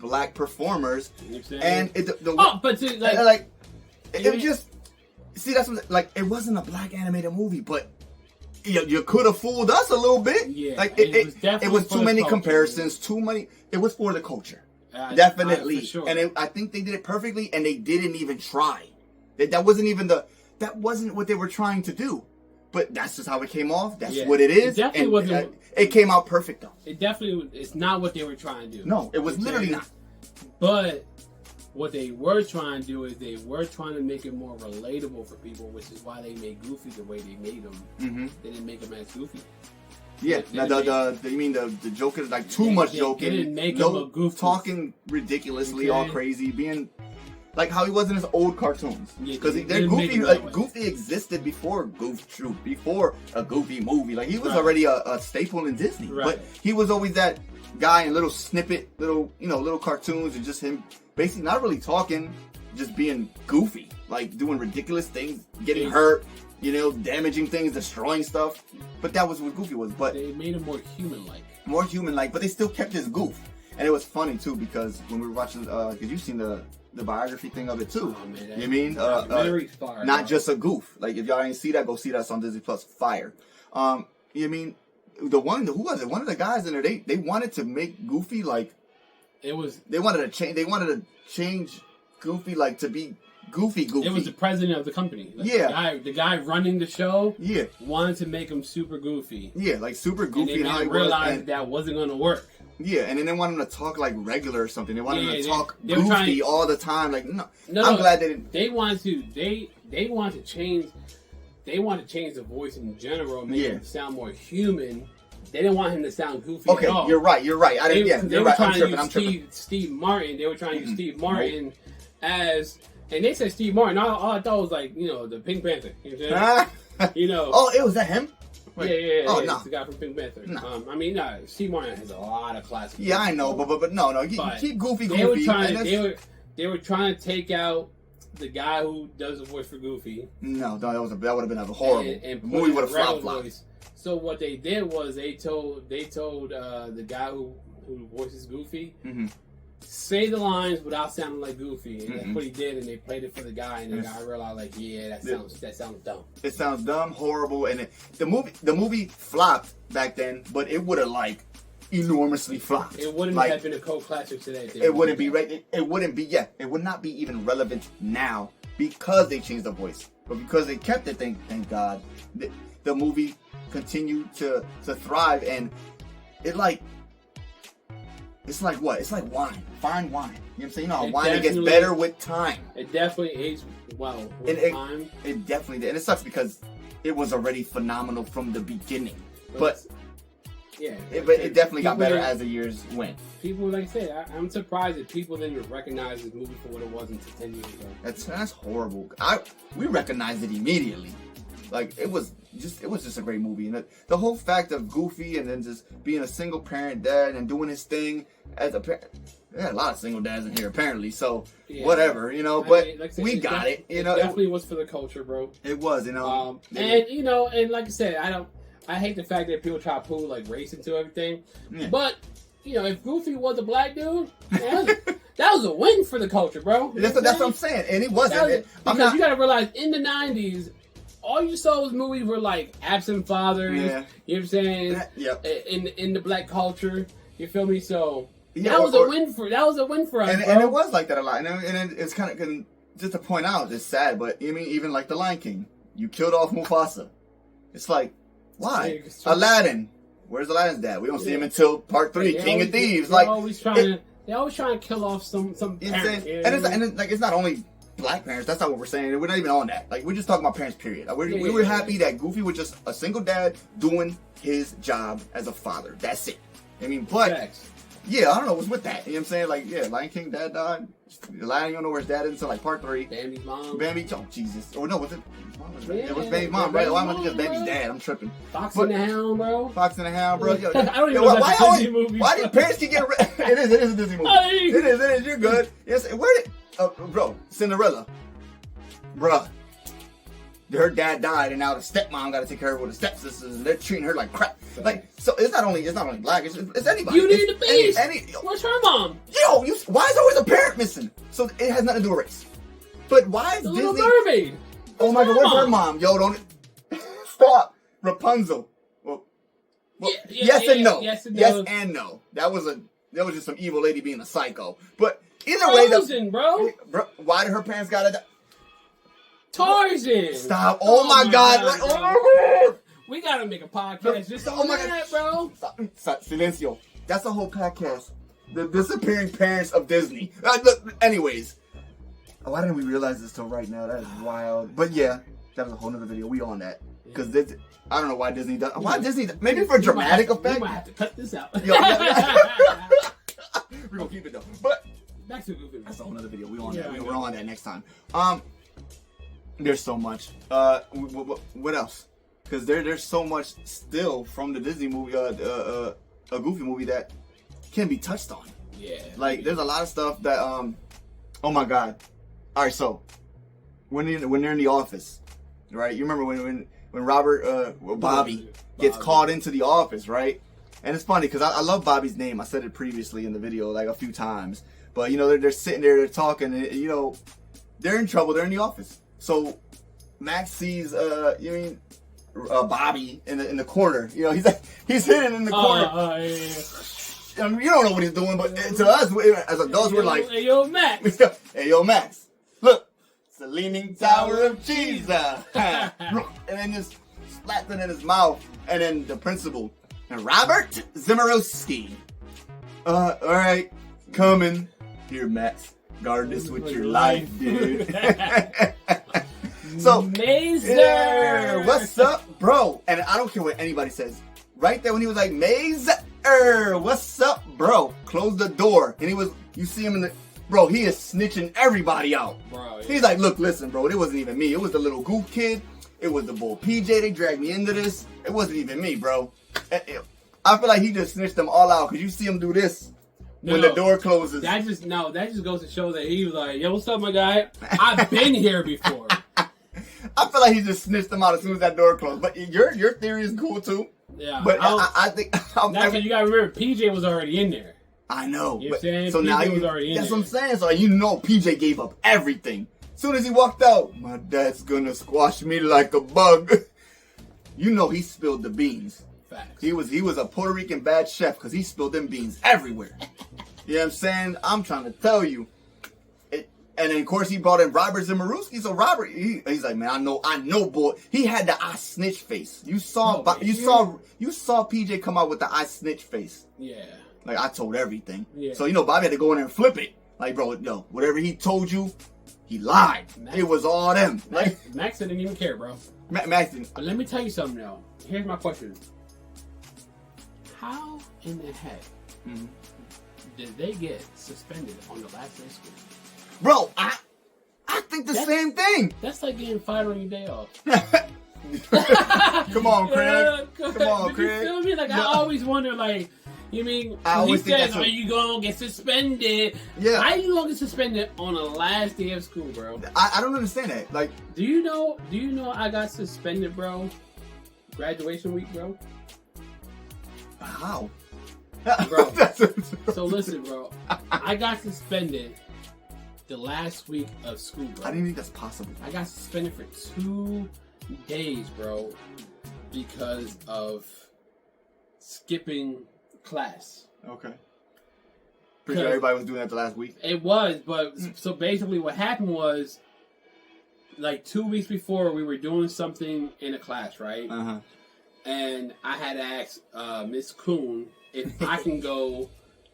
black performers, and it just see that's what, like it wasn't a black animated movie, but you could have fooled us a little bit. Yeah, like it was too many culture, comparisons, too many. It was for the culture, definitely, sure. and I think they did it perfectly, and they didn't even try. That wasn't what they were trying to do. But that's just how it came off. That's what it is. It definitely wasn't. It came out perfect though. It's not what they were trying to do. No, it was literally not. But what they were trying to do is they were trying to make it more relatable for people, which is why they made Goofy the way they made him. Mm-hmm. They didn't make him as Goofy. Yeah, you mean the joke is like too much joking. They didn't make him a goofy. Talking ridiculously, all crazy, being like how he was in his old cartoons. Because they're Goofy. Goofy existed before Goof Troop, before a Goofy movie. Like he was already a staple in Disney. Right. But he was always that guy in little snippet, little cartoons, and just him basically not really talking, just being goofy, like doing ridiculous things, getting hurt, damaging things, destroying stuff. But that was what Goofy was. But they made him more human-like. More human-like, but they still kept his goof. And it was funny too because when we were watching, because you've seen the biography thing of it too. Oh, man, you mean very far, not just a goof. Like if y'all ain't see that, go see that. It's on Disney Plus. Fire. You mean who was it? One of the guys in there. They wanted to make Goofy like it was. They wanted to change. They wanted to change Goofy like to be goofy. It was the president of the company. Like yeah, the guy running the show. Yeah, wanted to make him super goofy. Yeah, like super goofy. And they realized that wasn't going to work. Yeah, and then they wanted him to talk like regular or something. They wanted him to talk goofy all the time. Like no, I'm glad they didn't. They wanted to change. They wanted to change the voice in general, make him sound more human. They didn't want him to sound goofy. Okay, at all. You're right. They were trying to use Steve Martin. They were trying to use Steve Martin as, and they said Steve Martin. All I thought was like the Pink Panther. Oh, it was that him? Wait. Yeah. Oh, no. no. It's the guy from Pink Panther. No. Steve Martin has a lot of classic. Yeah, I know, but no. Keep goofy. They were trying to take out the guy who does the voice for Goofy. No, that would have been a horrible and movie. Would have flopped. So what they did was they told the guy who voices Goofy, say the lines without sounding like Goofy, and that's what he did, and they played it for the guy, and the guy realized like, that sounds dumb. It sounds dumb, horrible, and the movie flopped back then, but it would have like enormously flopped. It wouldn't have been a cult classic today. It wouldn't be right. It wouldn't be. Yeah, it would not be even relevant now because they changed the voice, but because they kept it. Thank God, the movie continued to thrive, and it's like what? It's like wine, fine wine. You know what I'm saying? How wine gets better with time. It definitely aged well with time. It definitely did, and it sucks because it was already phenomenal from the beginning. But it definitely got better as the years went. People, like I said, I'm surprised that people didn't recognize this movie for what it was until 10 years ago. That's horrible. We recognized it immediately. Like it was just a great movie, and the whole fact of Goofy and then just being a single parent dad and doing his thing as a parent. There are a lot of single dads in here apparently, so whatever, But like said, we got it. It definitely was for the culture, bro. It was, and like I said, I hate the fact that people try to pull like race into everything, but if Goofy was a black dude, man, that was a win for the culture, bro. That's what I'm saying, and it wasn't. Because you got to realize in the '90s. All you saw was movies were like absent fathers. Yeah. You know what I'm saying? Yep. In the black culture, you feel me? So that was a win for us. And it was like that a lot. And it's kind of just to point out, it's sad, but even like the Lion King, you killed off Mufasa. It's like why? Aladdin. Where's Aladdin's dad? We don't see him until part 3, King of Thieves. They're always trying to kill off some parent. And it's not only black parents, that's not what we're saying. We're not even on that. Like, we're just talking about parents, period. We were happy that Goofy was just a single dad doing his job as a father. That's it. But I don't know what's with that. You know what I'm saying? Like, Lion King, dad died. Lion, you don't know where his dad is until like part 3. Bambi's mom. Oh, Jesus. Oh, no, was it? It was Bambi's mom, right? Why am I thinking of Bambi's dad? I'm tripping. Fox and the Hound, bro. I don't even know that's a Disney movie. Why did parents keep getting It is a Disney movie. It is. You're good. Yes. Where did... bro, Cinderella. Bruh. Her dad died, and now the stepmom got to take care of her with the stepsisters, and they're treating her like crap. Like, so it's not only black, it's anybody. You need to be. Where's her mom? Yo, why part missing. So it has nothing to do with race. But why is The Disney... Little Mermaid. Oh my God, where's her mom? Yo, don't... Stop. Rapunzel. Well, yes and no. Yes and no. That was just some evil lady being a psycho. But either way... Tarzan, bro. Why did her parents gotta die? Tarzan. Stop. Oh my God. Oh my God. We gotta make a podcast just on that, bro. Stop. Silencio. That's a whole podcast. The disappearing parents of Disney. Look, anyways. Why didn't we realize this till right now? That is wild. But yeah, that was a whole nother video. We on that. Because I don't know why Disney does. Why Disney? Maybe for dramatic effect. We might have to cut this out. We're gonna keep it though. But back to Goofy. That's a whole other video. We on that. We're on that next time. There's so much. What else? Because there's so much still from the Disney movie, a Goofy movie that can be touched on. Yeah. Like there's a lot of stuff that oh my God. All right, so when they're in the office, right? You remember when Bobby gets called into the office, right? And it's funny because I love Bobby's name. I said it previously in the video like a few times. But you know they're sitting there, they're talking, and you know they're in trouble. They're in the office. So Max sees Bobby in the corner. You know he's hidden in the corner. Yeah. I mean, you don't know what he's doing, but to us as adults, we're like, "Hey yo, Max! Hey yo, Max! Look, it's the Leaning Tower of Jesus!" And then just slapped it in his mouth, and then the principal, and Robert Zimmerowski. All right, coming here, Max. Guard this with your life, dude. So, Mazer, what's up, bro? And I don't care what anybody says. Right there when he was like, Mazer, what's up, bro? Close the door. And you see him in the, bro, he is snitching everybody out. Bro, yeah. He's like, look, listen, bro, it wasn't even me. It was the little Goof kid. It was the bull PJ. They dragged me into this. It wasn't even me, bro. I feel like he just snitched them all out because you see him do this when the door closes. That just goes to show that he was like, yo, what's up, my guy? I've been here before. I feel like he just snitched them out as soon as that door closed. But your theory is cool too. Yeah, but I think that's because you gotta remember PJ was already in there. I know. You know what I'm saying? So PJ now was already in that's there. what I'm saying. So you know PJ gave up everything. As soon as he walked out, my dad's gonna squash me like a bug. You know he spilled the beans. Facts. He was a Puerto Rican bad chef because he spilled them beans everywhere. You know what I'm saying? I'm trying to tell you. And then, of course, he brought in Robert Zimmerowski. So Robert, he's like, man, I know, boy. He had the I snitch face. You saw PJ come out with the I snitch face. Yeah. Like I told everything. Yeah. So Bobby had to go in there and flip it. Like, bro, no, whatever he told you, he lied. It was all them. Like Max didn't even care, bro. Max didn't. But let me tell you something now. Here's my question: how in the heck did they get suspended on the last day of school? Bro, I think the same thing. That's like getting fired on your day off. Come on, Craig. Come on, Craig. You feel me? Like, I always wonder, like, you mean, he says, are you going to get suspended? Yeah. Why are you going to get suspended on the last day of school, bro? I don't understand that. Like, do you know I got suspended, bro? Graduation week, bro? How? Bro, so listen, bro. I got suspended the last week of school, bro. I didn't think that's possible. I got suspended for 2 days, bro, because of skipping class. Okay. Pretty sure everybody was doing that the last week. It was, but so basically what happened was, like 2 weeks before, we were doing something in a class, right? Uh-huh. And I had to ask Miss Kuhn if I can go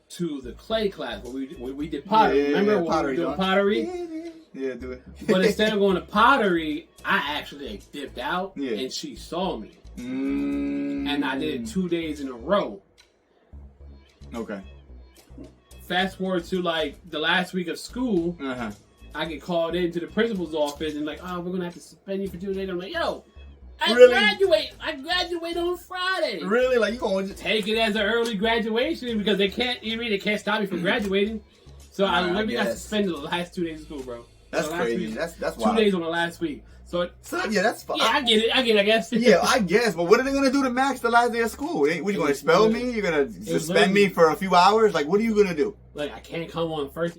to the clay class where we did pottery. Remember when we were doing pottery? Yeah, do it. But instead of going to pottery, I actually dipped out, yeah. And she saw me. And I did it 2 days in a row. Okay. Fast forward to like the last week of school, I get called into the principal's office and like, oh, we're gonna have to suspend you for 2 days. I'm like, yo, I graduate on Friday. Really? Like you gonna just take it as an early graduation because they can't stop me from graduating. So I literally got suspended the last 2 days of school, bro. That's crazy. Week, that's 2 days on the last week. So yeah, that's fine. Yeah, I get it. I guess. Yeah, I guess. But what are they gonna do to Max the last day of school? What, you gonna expel me? You're gonna suspend me for a few hours? Like, what are you gonna do? Like, I can't come on first.